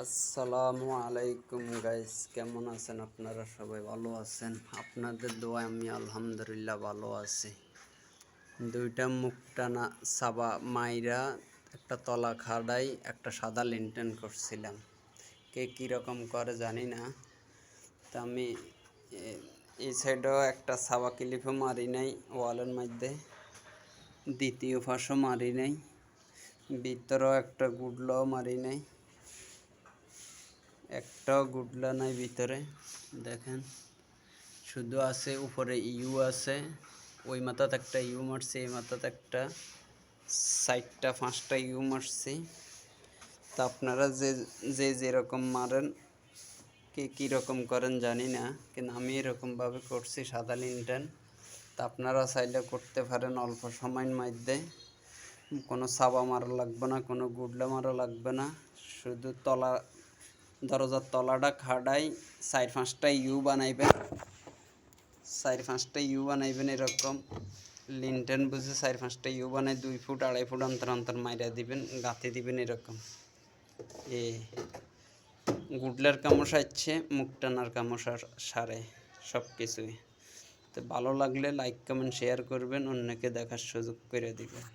আসসালামু আলাইকুম গাইস, কেমন আছেন আপনারা? সবাই ভালো আছেন? আপনাদের দোয়ায় আমি আলহামদুলিল্লাহ ভালো আছি। দুইটা মুখটানা সাবা মাইরা একটা তলা খাড়াই একটা সাদা লিনটেন করছিলাম। কে কীরকম করে জানি না। তা আমি এই সাইডেও একটা সাবা ক্লিপও মারি নাই ওয়ালের মধ্যে, দ্বিতীয় ফাঁসও মারি নাই, ভিতরেও একটা গুডলাও মারি নাই, একটাও গুডলা নাই ভিতরে। দেখেন শুধু আছে উপরে ইউ আছে, ওই মাথাতে একটা ইউ মারছি, এই মাথাতে একটা, সাইডটা 5টা ইউ মারছি। তা আপনারা যে যে যেরকম মারেন, কে কীরকম করেন জানি না, কিন্তু আমি এরকমভাবে করছি সাদা লিনটেন। তা আপনারা চাইলে করতে পারেন অল্প সময়ের মধ্যে। কোনো সাবা মারা লাগবে না, কোনো গুডলা মারা লাগবে না, শুধু দরজার তলাটা খাড়াই 4-5টা ইউ বানাইবেন। 4-5টা ইউ বানাইবেন এরকম লিনটেন বুঝে 4-5টা ইউ বানাই 2 ফুট 2.5 ফুট অন্তর অন্তর মাইরা দিবেন, গাঁথে দিবেন এরকম। গুডলার কামও সারছে, মুখ টানার কামও সারে, সব কিছুই। তো ভালো লাগলে লাইক কমেন্ট শেয়ার করবেন, অন্যকে দেখার সুযোগ করে দিবেন।